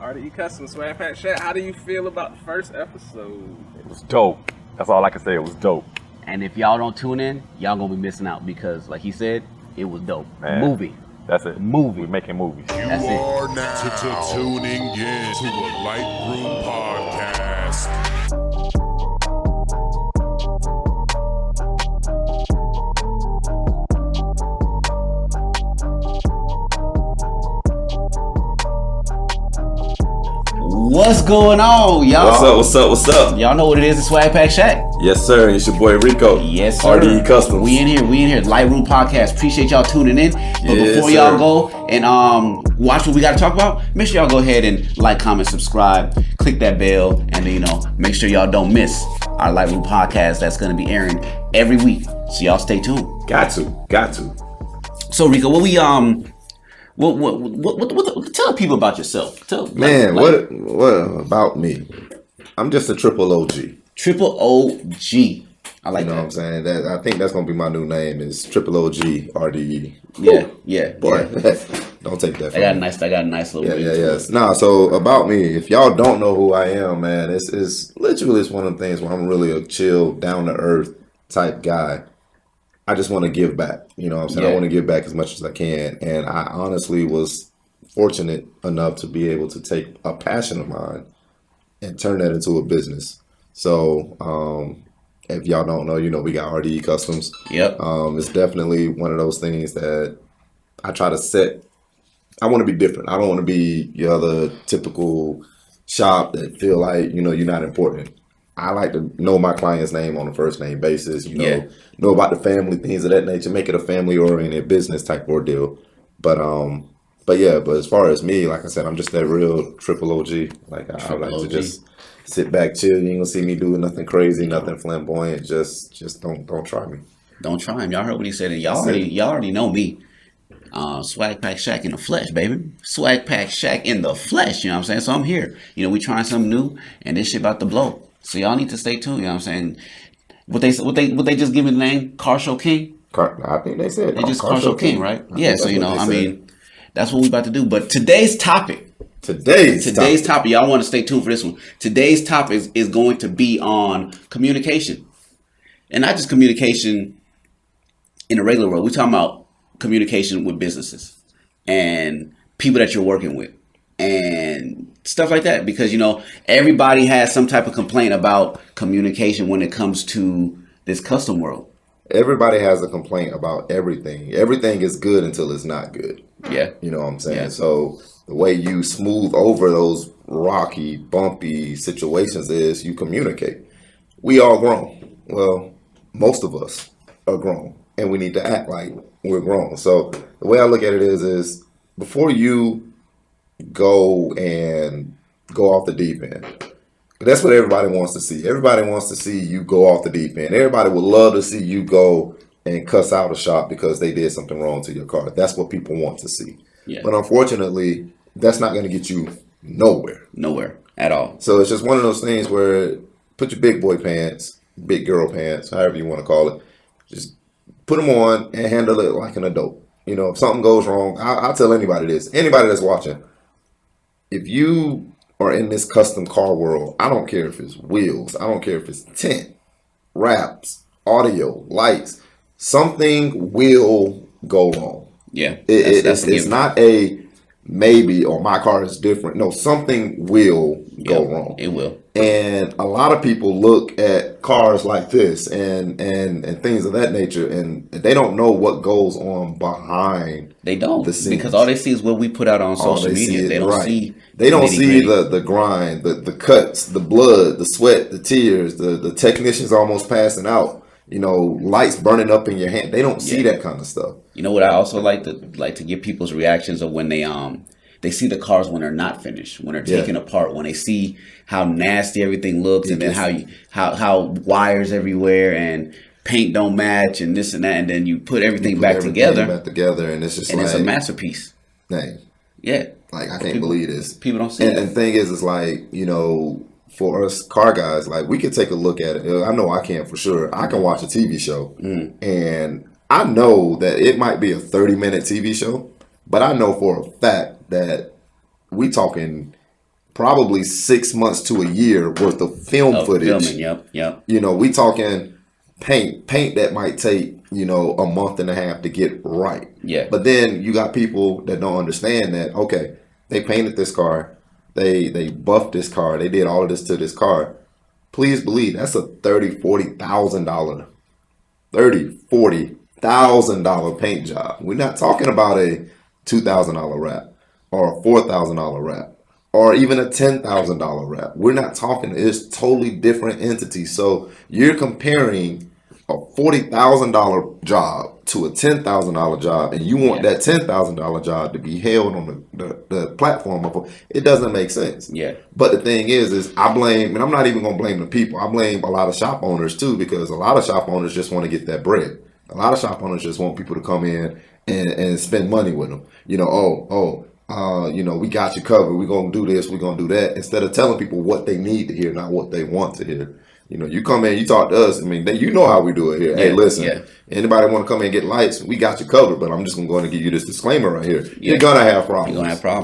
RDE Custom Swag Pack Chat. How do you feel about the first episode? It was dope. That's all I can say. It was dope. And if y'all don't tune in, y'all gonna be missing out because, like he said, it was dope. Man, Movie. That's it. Movie. We're making movies. You That's it. are now tuning in to a Lightroom podcast. What's going on, y'all? What's up? Y'all know what it is, the Swag Pack Shack. Yes, sir. It's your boy Rico. Yes, sir. RDE Customs. We in here. Lightroom Podcast. Appreciate y'all tuning in. But Yes, before y'all go and watch what we got to talk about, make sure y'all go ahead and like, comment, subscribe, click that bell, and then, make sure y'all don't miss our Lightroom Podcast that's going to be airing every week. So y'all stay tuned. Got to. So Rico, what tell people about yourself. What about me? I'm just a triple OG. Triple OG. I like that. You know what I'm saying? I think that's gonna be my new name is Triple OG RDE. Yeah. Boy, don't take that from I me. got a nice little Yes. Nah, so about me, if y'all don't know who I am, man, it's literally one of the things where I'm really a chill, down to earth type guy. I just want to give back. You know what I'm saying? Yeah. I want to give back as much as I can. And I honestly was fortunate enough to be able to take a passion of mine and turn that into a business. So if y'all don't know, we got RDE Customs. Yep. It's definitely one of those things that I try to set. I want to be different. I don't want to be your other typical shop that feel like, you're not important. I like to know my client's name on a first name basis, know about the family, things of that nature, make it a family oriented business type ordeal. But as far as me, like I said, I'm just that real triple OG. Like I like to just sit back, chill. You ain't gonna see me doing nothing crazy, nothing flamboyant. Just don't try me. Don't try him. Y'all heard what he said. Y'all already know me. Swag Pack Shack in the flesh, baby. Swag Pack Shack in the flesh. You know what I'm saying? So I'm here. We trying something new, and this shit about to blow. So y'all need to stay tuned. You know what I'm saying? What they just give me the name? Car Show King. I think they said They just Car Show King, right? Yeah. So that's what we about to do. But today's topic. Today's topic. Y'all want to stay tuned for this one. Today's topic is going to be on communication, and not just communication in the regular world. We're talking about communication with businesses and people that you're working with and stuff like that, because everybody has some type of complaint about communication when it comes to this custom world. Everybody has a complaint about everything. Everything is good until it's not good. Yeah. You know what I'm saying? Yeah. So the way you smooth over those rocky, bumpy situations is you communicate. We all grown. Well, most of us are grown, and we need to act like we're grown. So the way I look at it is before you go off the deep end. That's what everybody wants to see. Everybody wants to see you go off the deep end. Everybody would love to see you go and cuss out a shop because they did something wrong to your car. That's what people want to see. Yeah. But unfortunately, that's not going to get you nowhere. Nowhere at all. So it's just one of those things where put your big boy pants, big girl pants, however you want to call it. Just put them on and handle it like an adult. If something goes wrong, I'll tell anybody this. Anybody that's watching, if you are in this custom car world, I don't care if it's wheels, I don't care if it's tint, wraps, audio, lights, something will go wrong. Yeah. It's not a maybe or my car is different. No, something will go wrong. It will. And a lot of people look at cars like this and things of that nature, and they don't know what goes on behind. They don't, the scenes. Because all they see is what we put out on social media. They don't see. They don't see the grind, the cuts, the blood, the sweat, the tears, the technicians almost passing out. Lights burning up in your hand. They don't see that kind of stuff. You know what I also like to get people's reactions of when they see the cars when they're not finished, when they're taken apart, when they see how nasty everything looks, and then how wires everywhere and paint don't match and this and that, and then you put everything back together, and it's just it's a masterpiece. Dang. Yeah. Like I can't believe this. People don't see it. And the thing is like, for us car guys, like we could take a look at it. I know I can for sure. I can watch a TV show and I know that it might be a 30-minute TV show, but I know for a fact that we talking probably 6 months to a year worth of film footage. Filming, yep. You know, we talking paint that might take, you know, a month and a half to get right. Yeah. But then you got people that don't understand that, okay, they painted this car, they buffed this car, they did all of this to this car. Please believe that's a $40,000 paint job. We're not talking about a $2,000 wrap or a $4,000 wrap or even a $10,000 wrap. We're not talking, it's totally different entities. So you're comparing a $40,000 job to a $10,000 job, and you want that $10,000 job to be held on the platform of it. Doesn't make sense. Yeah. But the thing is I blame, and I'm not even gonna blame the people. I blame a lot of shop owners too, because a lot of shop owners just want to get that bread. A lot of shop owners just want people to come in and spend money with them. You know, you know, we got you covered. We're gonna do this. We're gonna do that. Instead of telling people what they need to hear, not what they want to hear. You know, you come in, you talk to us. I mean, you know how we do it here. Hey, listen, anybody want to come in and get lights, we got you covered. But I'm just going to give you this disclaimer right here. You're going to have problems.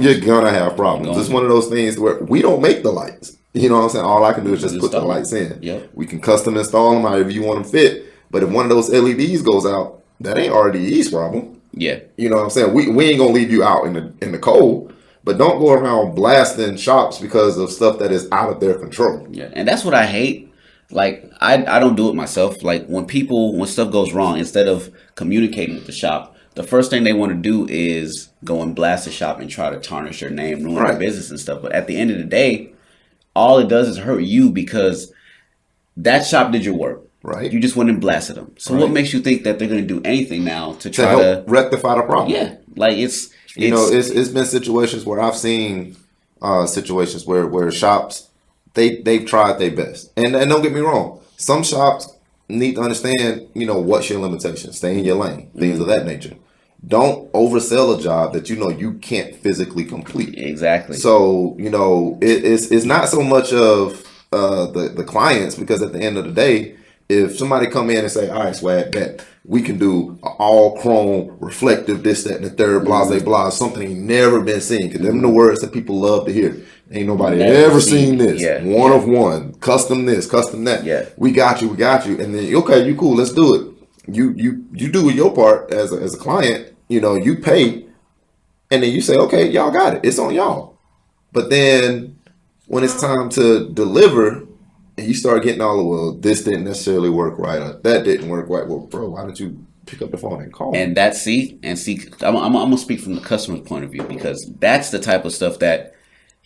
You're going to have problems. It's one of those things where we don't make the lights. You know what I'm saying? All I can do is just put the lights in. Yep. We can custom install them however you want them fit. But if one of those LEDs goes out, that ain't RDE's problem. Yeah. You know what I'm saying? We ain't going to leave you out in the cold. But don't go around blasting shops because of stuff that is out of their control. Yeah. And that's what I hate. Like, I don't do it myself. Like, when stuff goes wrong, instead of communicating with the shop, the first thing they want to do is go and blast the shop and try to tarnish their name, ruin their business and stuff. But at the end of the day, all it does is hurt you, because that shop did your work. Right. You just went and blasted them. So what makes you think that they're going to do anything now to try to rectify the problem? Yeah. Like, it's been situations where I've seen situations where shops, they've tried their best. And don't get me wrong, some shops need to understand, you know, what's your limitation. Stay in your lane, things of that nature. Don't oversell a job that you know you can't physically complete. Exactly. So, you know, it's not so much of the clients, because at the end of the day, if somebody come in and say, all right, Swag, bet we can do all chrome, reflective, this, that, and the third, blase, blah, something ain't never been seen. Because them are the words that people love to hear. Ain't nobody ever seen this. Yeah. One of one. Custom this, custom that. Yeah. We got you. And then, okay, you cool, let's do it. You do your part as a client, you know, you pay, and then you say, okay, y'all got it. It's on y'all. But then when it's time to deliver, and you start getting all of, well, this didn't necessarily work right, or that didn't work right. Well, bro, why don't you pick up the phone and call me? And I'm going to speak from the customer's point of view, because that's the type of stuff that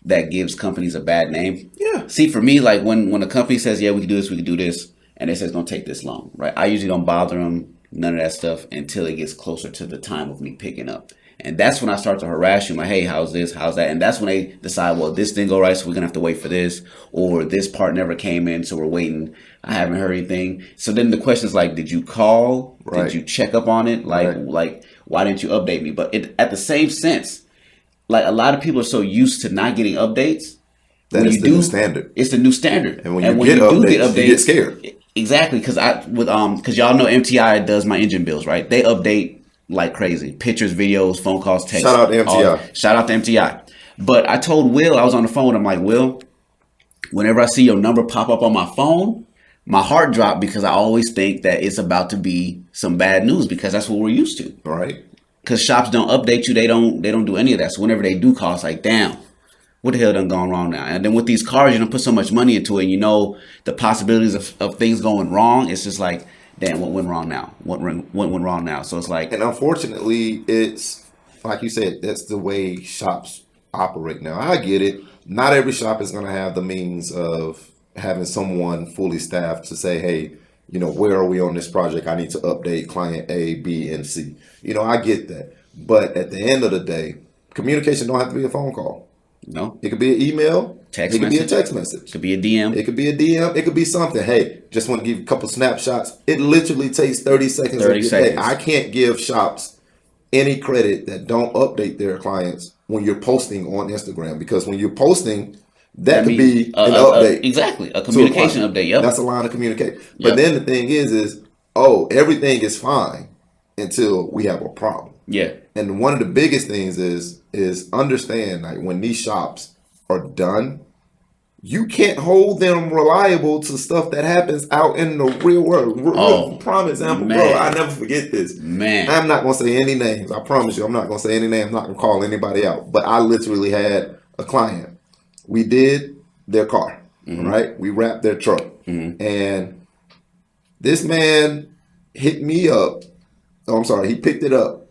gives companies a bad name. Yeah. See, for me, like when a company says, yeah, we can do this, and they say it's going to take this long, right? I usually don't bother them, none of that stuff, until it gets closer to the time of me picking up. And that's when I start to harass you. Like, hey, how's this? How's that? And that's when they decide, well, this didn't go right, so we're going to have to wait for this. Or this part never came in, so we're waiting. I haven't heard anything. So then the question is like, did you call? Right. Did you check up on it? Like, why didn't you update me? But at the same sense, like, a lot of people are so used to not getting updates. That is the new standard. It's the new standard. And when you get updates, you get scared. Exactly, because y'all know MTI does my engine bills, right? They update like crazy. Pictures, videos, phone calls, texts. Shout out to MTI. Shout out to MTI. But I told Will, I was on the phone, I'm like, Will, whenever I see your number pop up on my phone, my heart dropped, because I always think that it's about to be some bad news, because that's what we're used to. All right. Because shops don't update you. They don't do any of that. So whenever they do call, it's like, damn, what the hell done gone wrong now? And then with these cars, you don't put so much money into it, and you know the possibilities of things going wrong. It's just like, damn, what went wrong now? What went wrong now? So it's like... And unfortunately, it's, like you said, that's the way shops operate now. I get it. Not every shop is going to have the means of having someone fully staffed to say, hey, you know, where are we on this project? I need to update client A, B, and C. You know, I get that. But at the end of the day, communication don't have to be a phone call. No. It could be an email. Text it could message. be a text message. It could be a DM. It could be a DM. It could be something. Hey, just want to give you a couple snapshots. It literally takes 30 seconds. 30 seconds. I can't give shops any credit that don't update their clients when you're posting on Instagram, because when you're posting, that could be an update. Exactly. A communication update. Yep. That's a line of communication. But then the thing is, everything is fine until we have a problem. Yeah. And one of the biggest things is understand, like, when these shops are done, you can't hold them reliable to stuff that happens out in the real world. Prime example, man. bro. I never forget this. Man. I'm not going to say any names. I promise you, I'm not going to say any names. I'm not going to call anybody out. But I literally had a client. We did their car, right? We wrapped their truck. And this man hit me up. Oh, I'm sorry. He picked it up.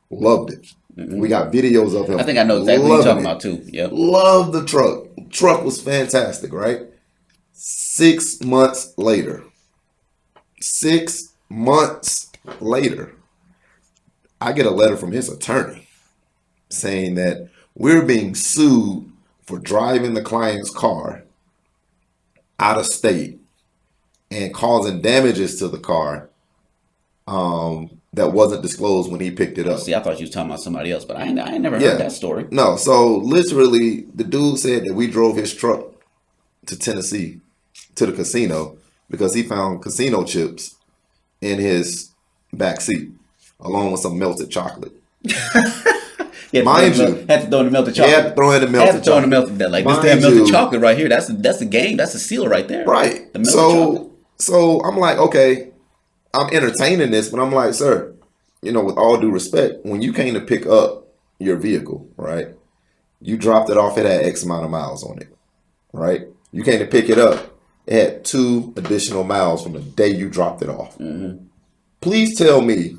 Loved it. We got videos of him. I think I know exactly what you're talking about too. Yep. Loved the truck. Truck was fantastic, right? 6 months later. 6 months later, I get a letter from his attorney saying that we're being sued for driving the client's car out of state and causing damages to the car that wasn't disclosed when he picked it up. See, I thought you was talking about somebody else, but I ain't never heard that story. No, so literally the dude said that we drove his truck to Tennessee to the casino because he found casino chips in his back seat along with some melted chocolate. Mind you, had to throw in the melted chocolate. Had to throw in the melted chocolate. Like this damn melted chocolate right here. That's the game. That's the seal right there. Right. The melted chocolate. So I'm like, okay, I'm entertaining this, but I'm like, sir, you know, with all due respect, when you came to pick up your vehicle, right, you dropped it off, it had X amount of miles on it, right? You came to pick it up, it had 2 additional miles from the day you dropped it off. Please tell me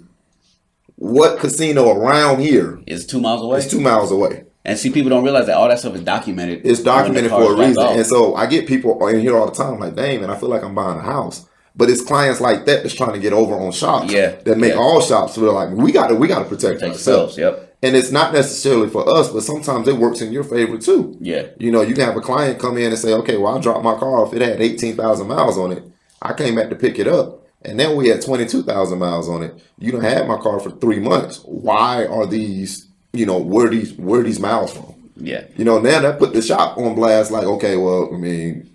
what casino around here is 2 miles away? It's 2 miles away. And see, people don't realize that all that stuff is documented. It's documented for a reason. And so I get people in here all the time like, dang, man, I feel like I'm buying a house. But it's clients like that that's trying to get over on shops that make all shops feel like we got to protect ourselves. Yep. And it's not necessarily for us, but sometimes it works in your favor too. Yeah. You know, you can have a client come in and say, okay, well, I dropped my car off. It had 18,000 miles on it. I came back to pick it up. And then we had 22,000 miles on it. You done had my car for 3 months. Why are these, you know, where these miles from? Yeah. You know, now that put the shop on blast like, okay, well, I mean,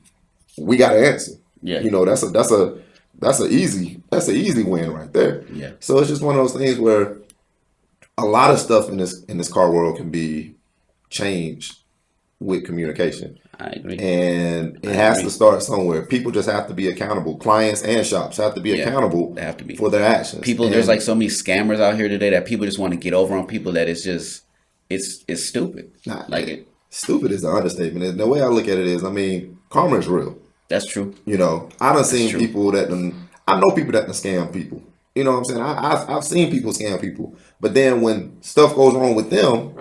we got to answer. Yeah. You know, that's an easy win right there. Yeah. So it's just one of those things where a lot of stuff in this car world can be changed with communication. I agree. And it has to start somewhere. People just have to be accountable. Clients and shops have to be accountable they have to be. for their actions. People, there's like so many scammers out here today that people just want to get over on people that it's just it's stupid. Stupid is the understatement. And the way I look at it is, I mean, karma is real. That's true. You know, I done seen people that I know people that scam people. You know what I'm saying? I've seen people scam people. But then when stuff goes wrong with them,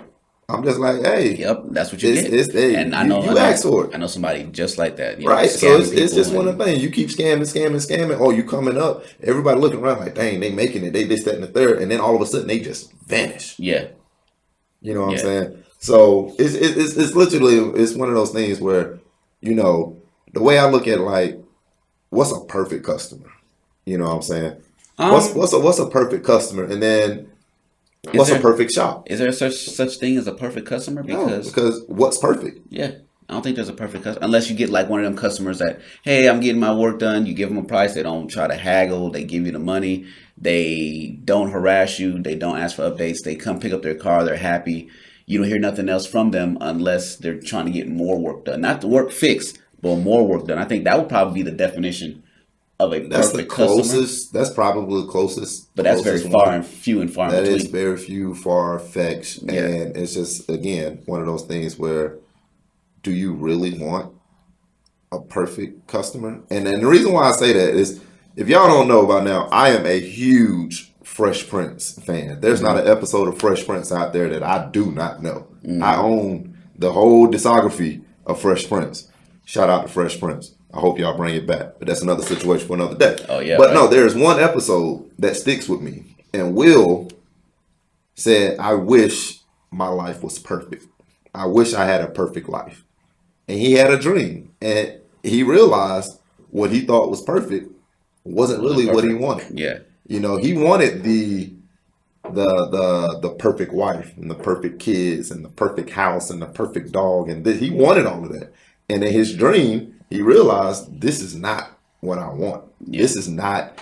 I'm just like, hey. Yep, that's what you get. And I know you asked for it. I know somebody just like that. Right. So it's just one of the things. You keep scamming. Oh, you coming up. Everybody looking around like, dang, they making it. They this, that, and the third. And then all of a sudden they just vanish. Yeah. You know what I'm saying? So it's literally, it's one of those things where, you know, the way I look at it, like, what's a perfect customer? You know what I'm saying? What's a perfect customer? And then what's a perfect shop? Is there such thing as a perfect customer? Because what's perfect? Yeah. I don't think there's a perfect customer. Unless you get like one of them customers that, hey, I'm getting my work done. You give them a price. They don't try to haggle. They give you the money. They don't harass you. They don't ask for updates. They come pick up their car. They're happy. You don't hear nothing else from them unless they're trying to get more work done. Not the work fixed, but more work done. I think that would probably be the definition of a perfect customer. That's probably the closest. But that's very far and few and far between. That is very few, far-fetched. Yeah. And it's just, again, one of those things where, do you really want a perfect customer? And the reason why I say that is, if y'all don't know by now, I am a huge Fresh Prince fan. There's not an episode of Fresh Prince out there that I do not know. I own the whole discography of Fresh Prince. Shout out to Fresh Prince. I hope y'all bring it back. But that's another situation for another day. Oh, yeah. But no, there's one episode that sticks with me. And Will said, I wish my life was perfect. I wish I had a perfect life. And he had a dream. And he realized what he thought was perfect wasn't really what he wanted. Yeah. You know, he wanted the perfect wife and the perfect kids and the perfect house and the perfect dog. And he wanted all of that. And in his dream, he realized this is not what I want. Yeah. This is not,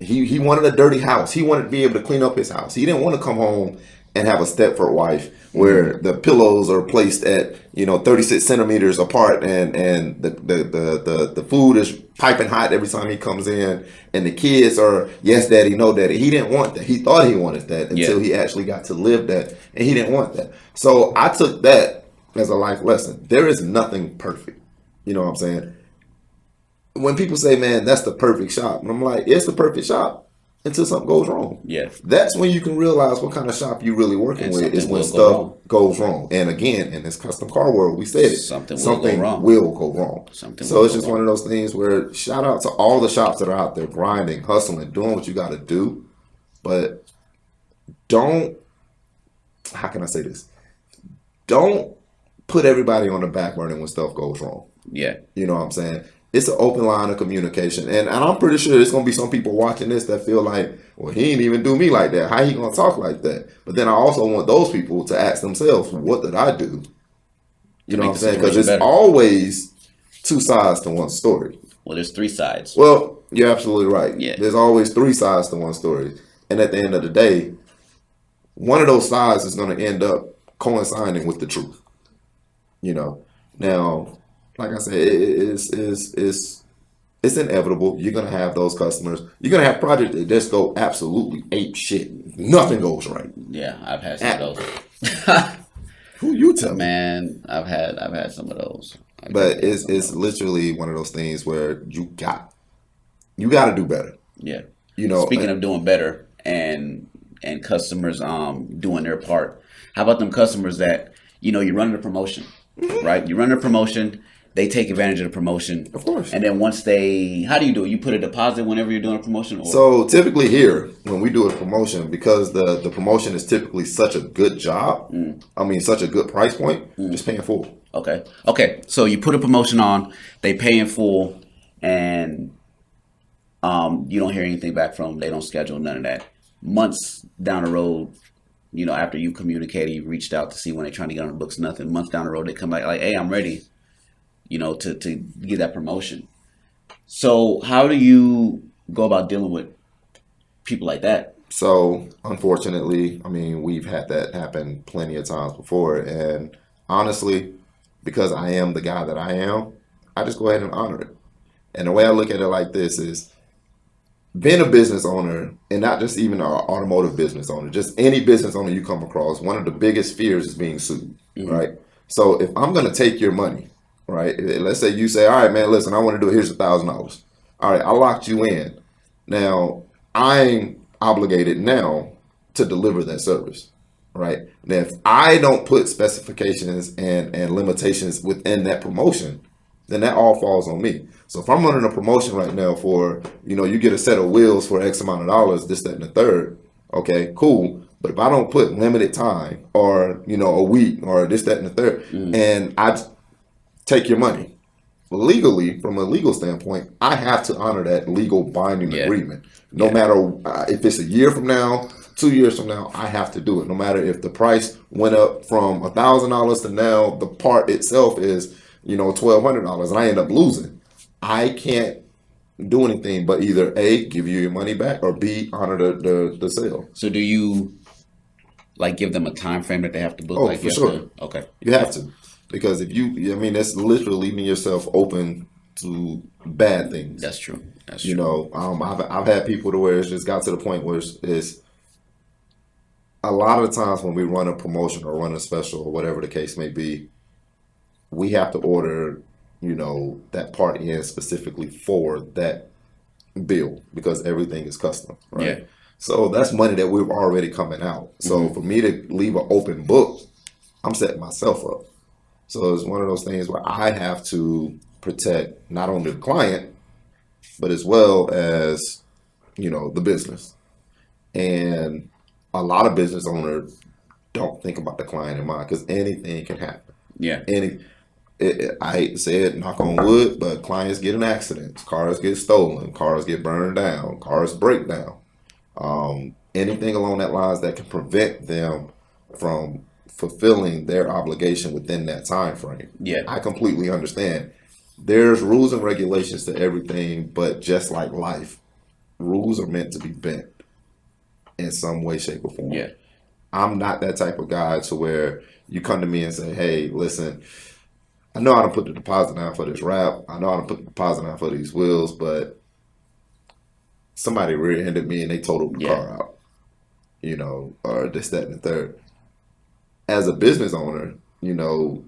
he wanted a dirty house. He wanted to be able to clean up his house. He didn't want to come home and have a Stepford wife where the pillows are placed at 36 centimeters apart, and the food is piping hot every time he comes in, and the kids are yes daddy, no daddy. He didn't want that. He thought he wanted that until he actually got to live that, and he didn't want that. So I took that as a life lesson. There is nothing perfect. You know what I'm saying? When people say, man, that's the perfect shop, and I'm like, it's the perfect shop until something goes wrong. Yeah. That's when you can realize what kind of shop you're really working with, is when stuff goes wrong. And again, in this custom car world, we said it. Something will go wrong. So it's just one of those things where shout out to all the shops that are out there grinding, hustling, doing what you got to do. But don't, how can I say this? Don't put everybody on the back burner when stuff goes wrong. Yeah. You know what I'm saying? It's an open line of communication. And I'm pretty sure there's going to be some people watching this that feel like, well, he didn't even do me like that. How he going to talk like that? But then I also want those people to ask themselves, what did I do? You know what I'm saying? Because it's always two sides to one story. Well, there's three sides. Well, you're absolutely right. Yeah. There's always three sides to one story. And at the end of the day, one of those sides is going to end up coinciding with the truth. Now, like I said, it's inevitable. You're gonna have those customers. You're gonna have projects that just go absolutely ape shit. Nothing goes right. Yeah, I've had some of those. Who you tell? Man, I've had some of those. But it's literally one of those things where you got to do better. Yeah. Speaking of doing better and customers doing their part. How about them customers that you're running a promotion, right? You run a promotion. They take advantage of the promotion. Of course. And then once how do you do it? You put a deposit whenever you're doing a promotion? Or? So typically here, when we do a promotion, because the promotion is typically such a good job, such a good price point, just pay in full. Okay. So you put a promotion on, they pay in full, and you don't hear anything back from them. They don't schedule none of that. Months down the road, after you communicated, you reached out to see when they're trying to get on the books, nothing. Months down the road, they come back like, hey, I'm ready. To get that promotion. So how do you go about dealing with people like that? So unfortunately, we've had that happen plenty of times before. And honestly, because I am the guy that I am, I just go ahead and honor it. And the way I look at it like this is being a business owner, and not just even an automotive business owner, just any business owner you come across, one of the biggest fears is being sued, right? So if I'm going to take your money, right? Let's say you say, all right, man, listen, I want to do it. Here's $1,000. All right, I locked you in. Now, I'm obligated now to deliver that service, right? Now, if I don't put specifications and limitations within that promotion, then that all falls on me. So if I'm running a promotion right now for, you get a set of wheels for X amount of dollars, this, that, and the third, okay, cool. But if I don't put limited time or, a week or this, that, and the third, and I take your money. Legally, from a legal standpoint, I have to honor that legal binding agreement. No matter if it's a year from now, 2 years from now, I have to do it. No matter if the price went up from $1,000 to now the part itself is, $1,200 and I end up losing. I can't do anything but either A, give you your money back, or B, honor the sale. So do you give them a time frame that they have to book? Oh, for sure. Okay. You have to. Because if that's literally leaving yourself open to bad things. That's true. I've had people to where it's just got to the point where it's a lot of the times when we run a promotion or run a special or whatever the case may be, we have to order, that part in specifically for that bill because everything is custom, right? Yeah. So that's money that we've already coming out. So for me to leave an open book, I'm setting myself up. So it's one of those things where I have to protect not only the client, but as well as, the business. And a lot of business owners don't think about the client in mind because anything can happen. Yeah. I hate to say it, knock on wood, but clients get in accidents. Cars get stolen. Cars get burned down. Cars break down. Anything along that lines that can prevent them from fulfilling their obligation within that time frame. Yeah. I completely understand. There's rules and regulations to everything, but just like life, rules are meant to be bent in some way, shape, or form. Yeah. I'm not that type of guy to where you come to me and say, hey, listen, I know how to put the deposit down for this wrap. I know how to put the deposit down for these wheels, but somebody rear-ended me and they totaled the car out, you know, or this, that, and the third. As a business owner, you know,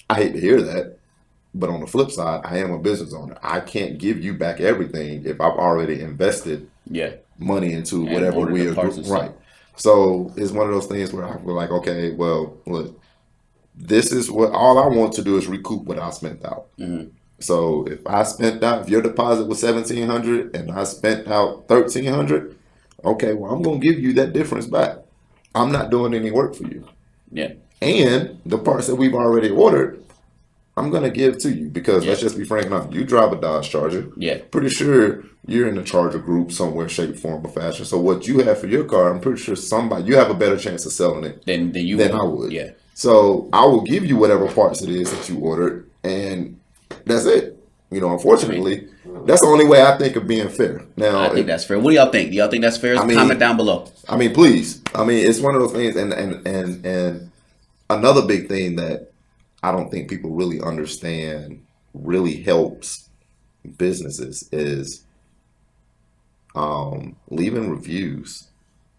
I hate to hear that, but on the flip side, I am a business owner. I can't give you back everything if I've already invested money into whatever we are right. So it's one of those things where I feel like, okay, well, look, this is what all I want to do is recoup what I spent out. Mm-hmm. So if I spent out, if your deposit was $1,700 and I spent out $1,300, okay, well, I'm gonna give you that difference back. I'm not doing any work for you. Yeah. And the parts that we've already ordered, I'm gonna give to you because let's just be frank enough. You drive a Dodge Charger. Yeah. Pretty sure you're in the Charger group somewhere, shape, form, or fashion. So what you have for your car, I'm pretty sure you have a better chance of selling it than I would. Yeah. So I will give you whatever parts it is that you ordered, and that's it. You know, unfortunately, that's the only way I think of being fair. Now, I think that's fair. What do y'all think? Do y'all think that's fair? Comment down below. I mean, please. I mean, it's one of those things, and another big thing that I don't think people really understand really helps businesses is leaving reviews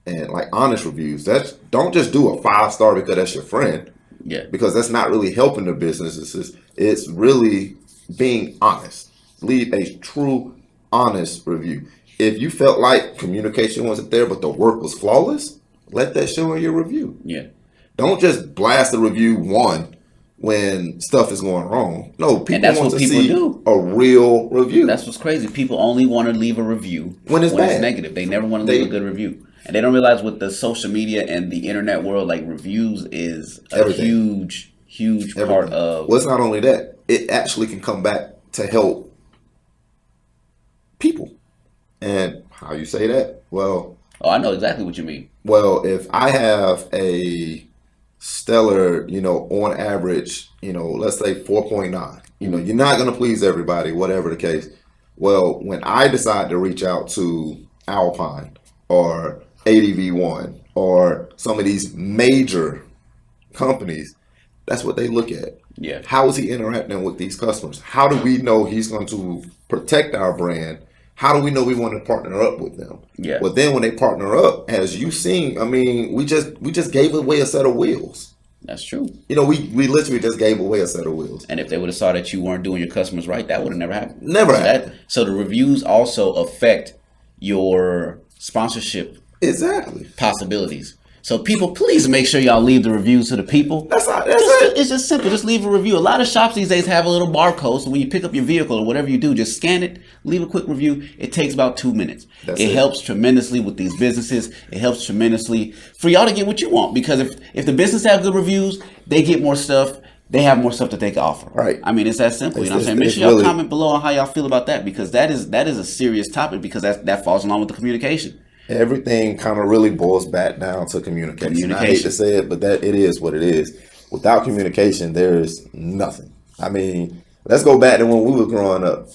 and like honest reviews. Don't just do a 5-star because that's your friend. Yeah. Because that's not really helping the business. It's really being honest. Leave a true, honest review. If you felt like communication wasn't there, but the work was flawless, let that show in your review. Yeah. Don't just blast the review one when stuff is going wrong. No, people want to see a real review. That's what's crazy. People only want to leave a review when it's negative. They never want to leave a good review. And they don't realize with the social media and the internet world, like reviews is a huge part of. Well, it's not only that. It actually can come back to help people. And how you say that? Well. Oh, I know exactly what you mean. Well, if I have a stellar, you know, on average, you know, let's say 4.9, you know, you're not going to please everybody, whatever the case. Well, when I decide to reach out to Alpine or ADV1 or some of these major companies, that's what they look at. Yeah. How is he interacting with these customers? How do we know he's going to protect our brand? How do we know we want to partner up with them? Yeah. Well, then when they partner up, as you seen, I mean, we just gave away a set of wheels. That's true. You know, we literally just gave away a set of wheels. And if they would have saw that you weren't doing your customers right, that would have never happened. Never happened. So the reviews also affect your sponsorship possibilities. So people, please make sure y'all leave the reviews to the people. That's it. It's just simple. Just leave a review. A lot of shops these days have a little barcode. So when you pick up your vehicle or whatever you do, just scan it, leave a quick review. It takes about 2 minutes. It helps tremendously with these businesses. It helps tremendously for y'all to get what you want. Because if the business have good reviews, they get more stuff. They have more stuff that they can offer. Right. I mean, it's that simple. You know what I'm saying? Make sure y'all comment below on how y'all feel about that, because that is a serious topic, because that falls along with the communication. Everything kind of really boils back down to communication. I hate to say it, but that it is what it is. Without communication, there is nothing. I mean, let's go back to when we were growing up.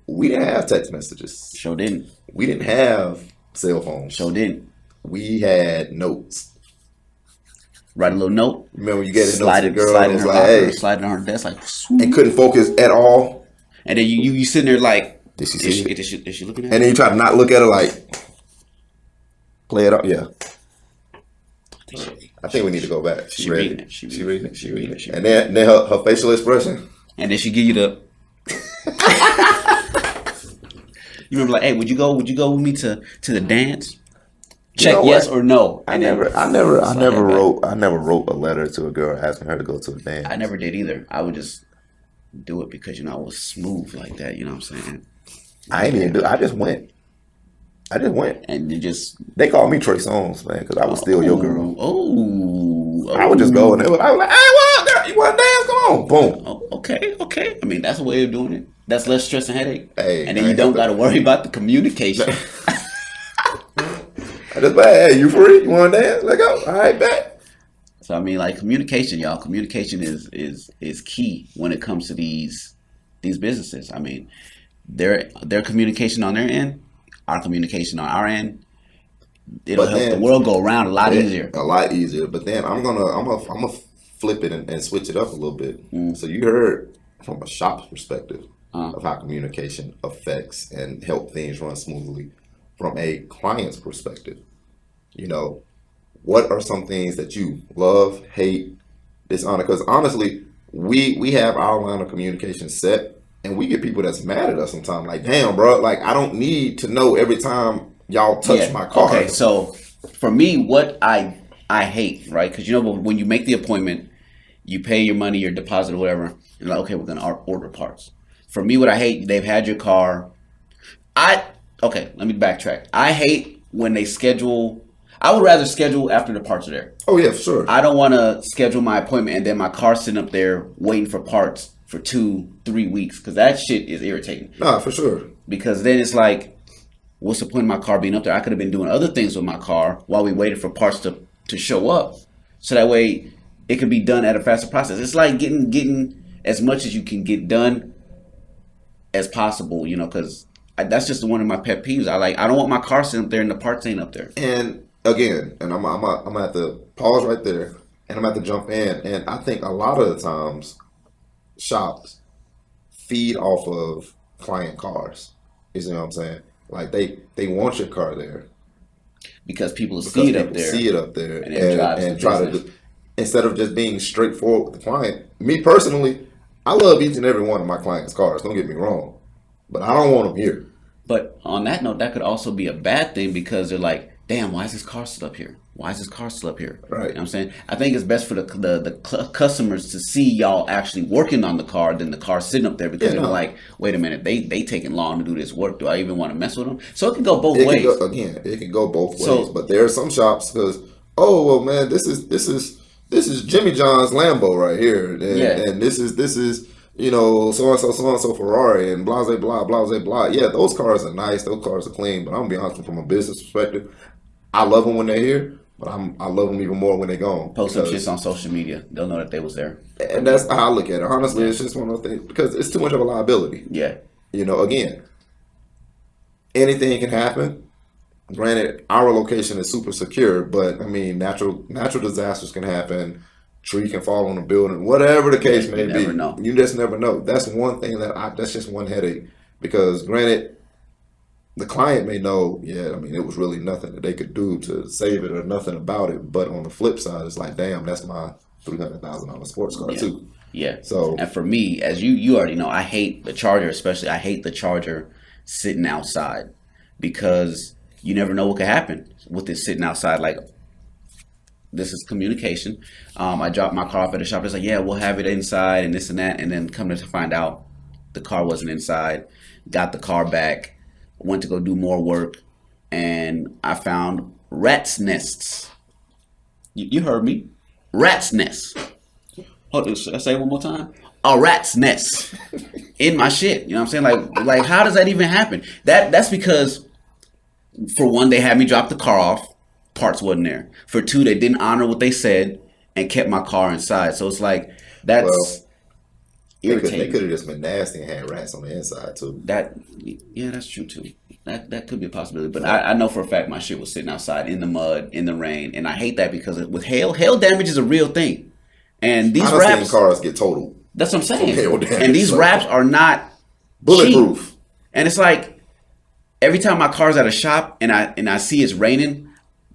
We didn't have text messages. Sure didn't. We didn't have cell phones. Sure didn't. We had notes. Write a little note. Remember when you get a note to the girl and it was like, hey. Slide it on her desk like, swoop. And couldn't focus at all. And then you sitting there like, did she see it? Is she looking at it? And then you try to not look at her like, play it up, yeah. I think we need to go back. She reading it. She reading it. And then her facial expression. And then she give you the. You remember, like, hey, would you go with me to the dance? Check yes or no. I never wrote a letter to a girl asking her to go to a dance. I never did either. I would just do it because I was smooth like that. You know what I'm saying? I ain't even do. I just went. And they called me Trey Songz, man, because I was still your girl. Oh. I would just go and I was like, hey, what? You want to dance? Come on. Boom. Oh, okay. I mean, that's a way of doing it. That's less stress and headache. Hey, and then you don't got to worry about the communication. I just like, hey, you free? You want to dance? Let go. All right, bet. So I mean, like, communication, y'all. Communication is key when it comes to these businesses. I mean, their communication on their end, our communication on our end, It'll help the world go around a lot easier. A lot easier. But then I'm gonna flip it and switch it up a little bit. So you heard from a shop's perspective of how communication affects and help things run smoothly. From a client's perspective, you know, what are some things that you love, hate, dishonor? Because honestly, we have our line of communication set, and we get people that's mad at us sometimes. Like, damn, bro, like I don't need to know every time y'all touch my car. Okay, so for me, what I hate, right? Because you know when you make the appointment, you pay your money, your deposit, or whatever. You're like, okay, we're gonna order parts. For me, what I hate, they've had your car. Okay, let me backtrack. I hate when they schedule. I would rather schedule after the parts are there. Oh yeah, for sure. I don't want to schedule my appointment and then my car's sitting up there waiting for parts for 2-3 weeks, because that shit is irritating. Nah, for sure. Because then it's like, what's the point of my car being up there? I could have been doing other things with my car while we waited for parts to show up, so that way it could be done at a faster process. It's like getting as much as you can get done as possible, you know, because that's just one of my pet peeves. I don't want my car sitting up there and the parts ain't up there. And again, and I'm gonna have to pause right there, and I'm gonna have to jump in. And I think a lot of the times, shops feed off of client cars. You see what I'm saying? Like they want your car there because people see it up there, and try to do, instead of just being straightforward with the client. Me personally, I love each and every one of my clients' cars. Don't get me wrong, but I don't want them here. But on that note, that could also be a bad thing, because they're like, damn, why is this car still up here? Why is this car still up here? Right. You know what I'm saying? I think it's best for the customers to see y'all actually working on the car than the car sitting up there, because they're like, wait a minute, they taking long to do this work. Do I even want to mess with them? So it can go both ways. It can go both ways. But there are some shops because, oh well, man, this is Jimmy John's Lambo right here, and this is you know, so and so Ferrari and blah blah blah blah. Yeah, those cars are nice. Those cars are clean. But I'm gonna be honest, from a business perspective, I love them when they're here, but I love them even more when they're gone. Post some shits on social media. They'll know that they was there. And that's how I look at it. Honestly, it's just one of those things, because it's too much of a liability. Yeah. You know, again, anything can happen. Granted, our location is super secure, but I mean, natural disasters can happen. Tree can fall on a building, whatever the case may be. You just never know. That's one thing that's just one headache. Because granted, the client may know, I mean, it was really nothing that they could do to save it or nothing about it. But on the flip side, it's like, damn, that's my $300,000 sports car too. Yeah. So, and for me, as you already know, I hate the Charger, especially. I hate the Charger sitting outside, because you never know what could happen with it sitting outside. Like, this is communication. I dropped my car off at the shop. It's like, yeah, we'll have it inside and this and that. And then come to find out the car wasn't inside. Got the car back. Went to go do more work. And I found rat's nests. You heard me. Rat's nests. Hold on, should I say it one more time? A rat's nest in my shit. You know what I'm saying? Like how does that even happen? That's because, for one, they had me drop the car off. Parts wasn't there. For two, they didn't honor what they said and kept my car inside. So it's like, that's irritating. They could have just been nasty and had rats on the inside too. That's true too. That could be a possibility. But I know for a fact my shit was sitting outside in the mud, in the rain, and I hate that, because with hail damage is a real thing. And these wraps, cars get totaled. That's what I'm saying. And these wraps are not bulletproof. Cheap. And it's like, every time my car's at a shop and I see it's raining,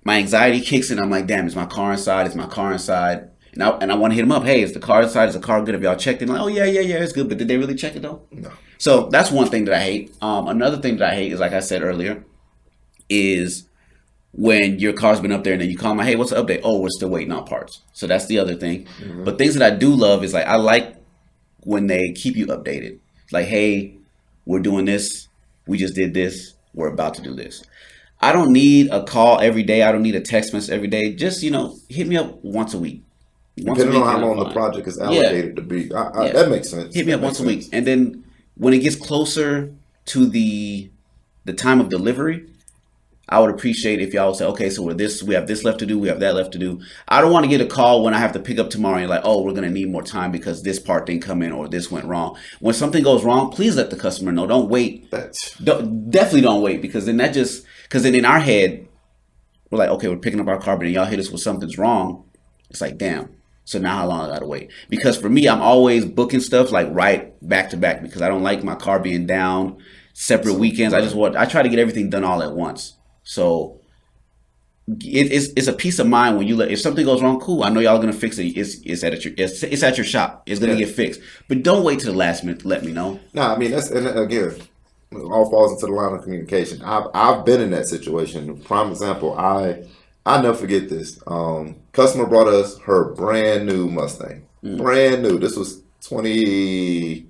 my anxiety kicks in. I'm like, damn, is my car inside? Is my car inside? And I want to hit them up. Hey, is the car inside? Is the car good? Have y'all checked it? Like, oh, yeah, it's good. But did they really check it, though? No. So that's one thing that I hate. Another thing that I hate is, like I said earlier, is when your car's been up there and then you call them, hey, what's the update? Oh, we're still waiting on parts. So that's the other thing. Mm-hmm. But things that I do love is, like, I like when they keep you updated. Like, hey, we're doing this. We just did this. We're about to do this. I don't need a call every day. I don't need a text message every day. Just, hit me up once a week. Depending on how long the project is allocated to be. That makes sense. Hit me up once a week. And then when it gets closer to the time of delivery, I would appreciate if y'all would say, okay, so we have this left to do. We have that left to do. I don't want to get a call when I have to pick up tomorrow and like, oh, we're going to need more time because this part didn't come in or this went wrong. When something goes wrong, please let the customer know. Don't wait. Definitely don't wait, because then in our head, we're like, okay, we're picking up our car, but then y'all hit us with something's wrong. It's like, damn. So now how long I gotta wait? Because for me, I'm always booking stuff like right back to back because I don't like my car being down separate weekends. I try to get everything done all at once. So it's a peace of mind when you if something goes wrong, cool. I know y'all gonna fix it. It's at your shop. It's gonna get fixed. But don't wait till the last minute to let me know. No, I mean and again, it all falls into the line of communication. I've been in that situation. Prime example, I never forget this. Customer brought us her brand new Mustang. Brand new. This was either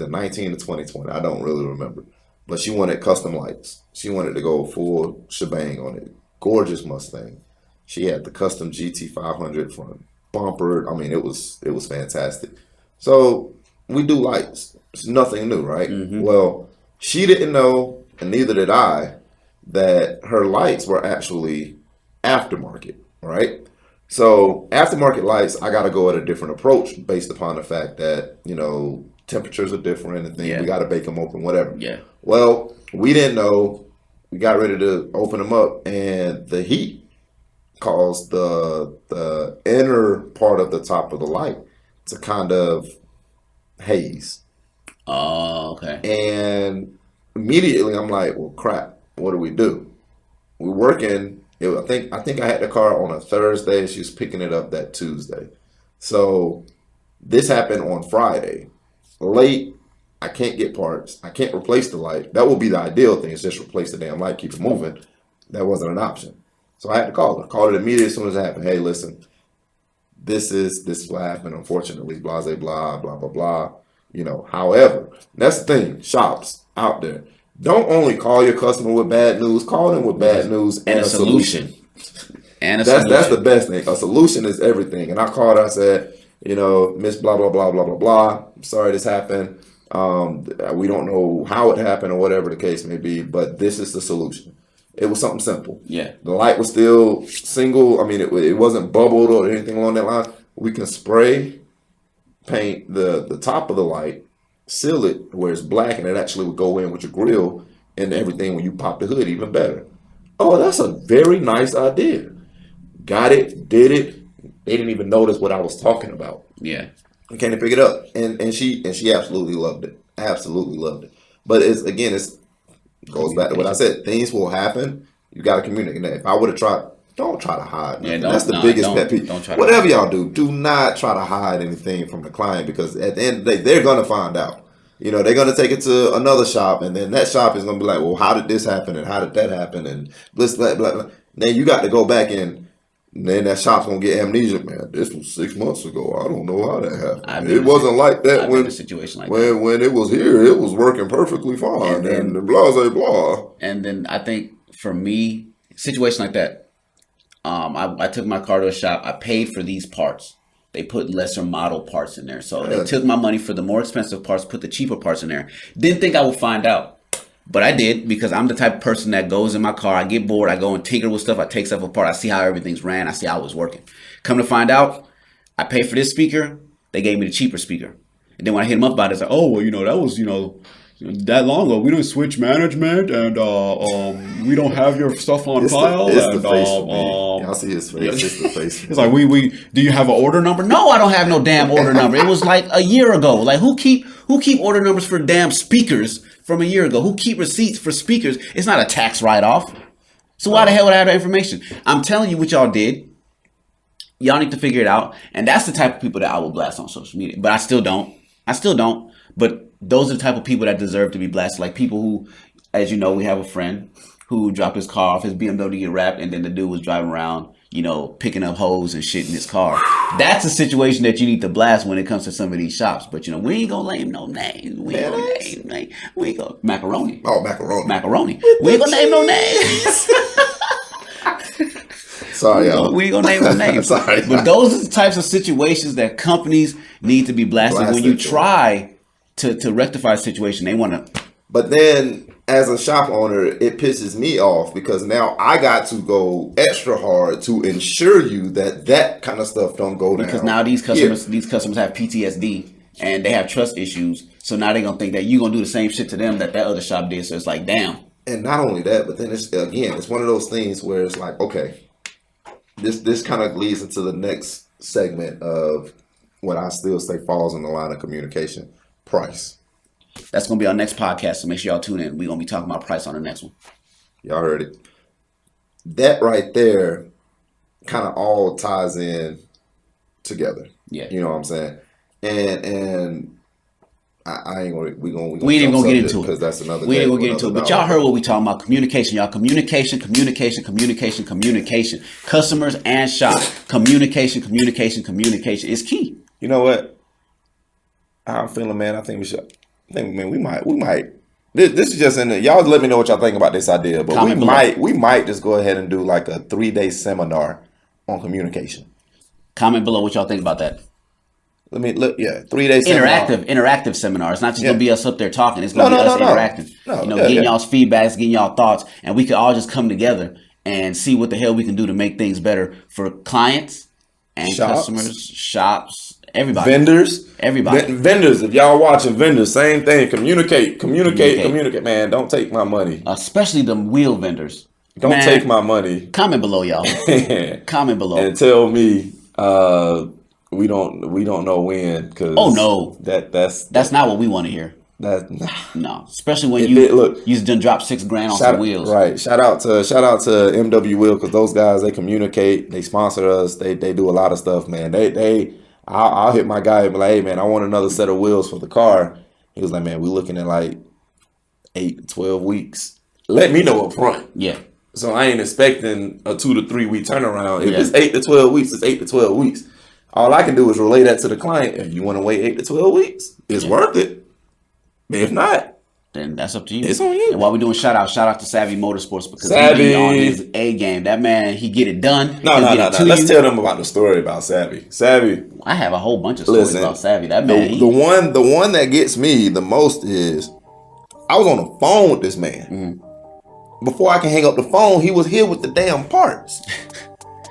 19 to 2020. I don't really remember. But she wanted custom lights. She wanted to go full shebang on it. Gorgeous Mustang. She had the custom GT500 front bumper. I mean, it was fantastic. So we do lights. It's nothing new, right? Mm-hmm. Well, she didn't know, and neither did I, that her lights were actually aftermarket, right? So aftermarket lights, I got to go at a different approach based upon the fact that, temperatures are different and things. Yeah. We got to bake them open, whatever. Yeah. Well, we didn't know. We got ready to open them up, and the heat caused the inner part of the top of the light to kind of haze. Oh, okay. And immediately I'm like, well, crap. What do we do? We're working. I think I had the car on a Thursday. She was picking it up that Tuesday. So this happened on Friday. Late, I can't get parts. I can't replace the light. That would be the ideal thing, is just replace the damn light, keep it moving. That wasn't an option. So I had to call her. Called it immediately as soon as it happened. Hey, listen, this is what happened, unfortunately, blah, blah, blah, blah, blah, blah. However, that's the thing, shops out there. Don't only call your customer with bad news, call them with bad news and a solution. That's the best thing. A solution is everything. And I called her, I said, Miss blah, blah, blah, blah, blah, blah. I'm sorry this happened. We don't know how it happened or whatever the case may be, but this is the solution. It was something simple. Yeah. The light was still single. I mean, it wasn't bubbled or anything along that line. We can spray paint the top of the light, seal it where it's black, and it actually would go in with your grill and everything when you pop the hood even better. Oh, that's a very nice idea. Got it, did it. They didn't even notice what I was talking about. Yeah. I came to pick it up, and she absolutely loved it. Absolutely loved it. But it goes back to what I said. Things will happen. You got to communicate. If I would have tried, don't try to hide. Yeah, that's the biggest pet peeve. Whatever y'all do not try to hide anything from the client, because at the end of the day, they're gonna find out. They're gonna take it to another shop, and then that shop is gonna be like, well, how did this happen, and how did that happen, and blah blah blah. Then you got to go back in. And then that shop's gonna get amnesia, man. This was 6 months ago. I don't know how that happened. It wasn't like that when it was here. It was working perfectly fine, and blah blah blah. And then I think for me, situation like that, I took my car to a shop. I paid for these parts. They put lesser model parts in there, so they took my money for the more expensive parts, put the cheaper parts in there. Didn't think I would find out. But I did, because I'm the type of person that goes in my car. I get bored. I go and tinker with stuff. I take stuff apart. I see how everything's ran. I see how it was working. Come to find out, I paid for this speaker. They gave me the cheaper speaker. And then when I hit them up about it, it's like, oh, well, that was, that long ago. We didn't switch management, and we don't have your stuff on file. It's the face for me. I see his face. It's the face. It's like, do you have an order number? No, I don't have no damn order number. It was like a year ago. Like, who keep order numbers for damn speakers from a year ago? Who keep receipts for speakers? It's not a tax write-off. So why the hell would I have that information? I'm telling you what y'all did. Y'all need to figure it out. And that's the type of people that I will blast on social media. But I still don't. But those are the type of people that deserve to be blasted. Like people who, as you know, we have a friend who dropped his car off, his BMW to get wrapped, and then the dude was driving around, picking up hose and shit in his car. That's a situation that you need to blast when it comes to some of these shops. But we ain't gonna name no names. We ain't gonna macaroni. Oh, macaroni. Macaroni. We ain't gonna name no names. Sorry, y'all. We ain't gonna name no names. Sorry. But those are the types of situations that companies need to be blasted. When you try to rectify a situation, they want to. But then, as a shop owner, it pisses me off, because now I got to go extra hard to ensure you that kind of stuff don't go down. Because now these customers have PTSD and they have trust issues. So now they're gonna think that you're gonna do the same shit to them that other shop did. So it's like, damn, And not only that, but then it's one of those things where it's like, okay, this kind of leads into the next segment of what I still say falls in the line of communication: price. That's gonna be our next podcast, so make sure y'all tune in. We're gonna be talking about price on the next one. Y'all heard it. That right there kind of all ties in together. Yeah. You know what I'm saying? And I ain't gonna we ain't even gonna get into it because that's another. We ain't gonna get into it. But y'all heard what we talking about: communication, y'all. Communication. Customers and shop. Communication is key. You know what? I'm feeling, man. I think we should. Man, we might. This is just in the, y'all let me know what y'all think about this idea, but we might just go ahead and do like a 3-day seminar on communication. Comment below what y'all think about that. 3-day seminar. Interactive seminar. It's not just gonna be us up there talking. It's gonna be us interacting. Getting y'all's feedbacks, getting y'all thoughts, and we could all just come together and see what the hell we can do to make things better for clients and customers, shops, everybody. Vendors. Everybody. Vendors. If y'all watching vendors, same thing. Communicate. Man, don't take my money. Especially the wheel vendors. Don't take my money. Comment below, y'all. Comment below. And tell me we don't know when. Cause no. That's not what we want to hear. No. Especially when you done dropped $6,000 on some wheels. Right. Shout out to MW Wheel, because those guys, they communicate, they sponsor us, they do a lot of stuff, man. I'll hit my guy and be like, hey man, I want another set of wheels for the car. He was like, man, we're looking at like 8 to 12 weeks. Let me know up front. Yeah. So I ain't expecting a 2 to 3 week turnaround. If it's 8 to 12 weeks, it's 8 to 12 weeks. All I can do is relay that to the client. If you want to wait 8 to 12 weeks, it's worth it. If not, then that's up to you. It's on you. And while we're doing shout out to Savvy Motorsports, because he's on his A game. That man, he get it done. No. Let's tell them about the story about Savvy. I have a whole bunch of stories about Savvy. That man, the one that gets me the most is I was on the phone with this man. Mm-hmm. Before I can hang up the phone, he was here with the damn parts.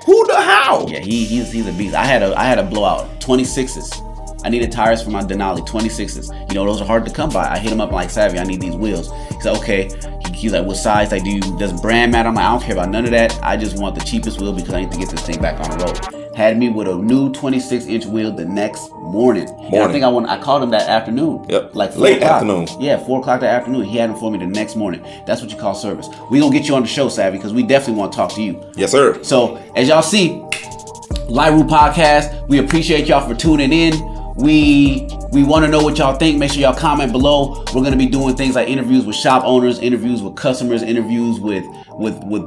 Who the how? Yeah, he's a beast. I had a blowout 26s. I needed tires for my Denali 26s. You know, those are hard to come by. I hit him up like, Savvy, I need these wheels. He's like, okay. He's like, what size? Does brand matter? I'm like, I don't care about none of that. I just want the cheapest wheel because I need to get this thing back on the road. Had me with a new 26-inch wheel the next morning. I think I called him that afternoon. Yep. Like late afternoon. Yeah, 4 o'clock that afternoon. He had them for me the next morning. That's what you call service. We gonna get you on the show, Savvy, because we definitely want to talk to you. Yes, sir. So as y'all see, Lyru Podcast, we appreciate y'all for tuning in. We want to know what y'all think. Make sure y'all comment below. We're going to be doing things like interviews with shop owners, interviews with customers, interviews with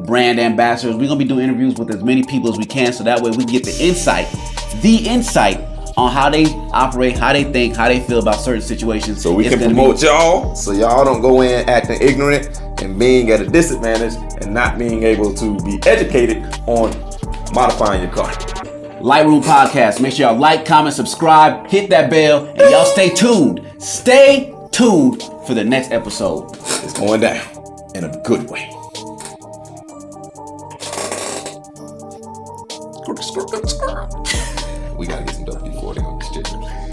brand ambassadors. We're going to be doing interviews with as many people as we can, so that way we can get the insight on how they operate, how they think, how they feel about certain situations. So we can promote y'all, so y'all don't go in acting ignorant and being at a disadvantage and not being able to be educated on modifying your car. Lightroom Podcast. Make sure y'all like, comment, subscribe, hit that bell, and y'all stay tuned. Stay tuned for the next episode. It's going down in a good way. We gotta get some WD-40 on these chickens.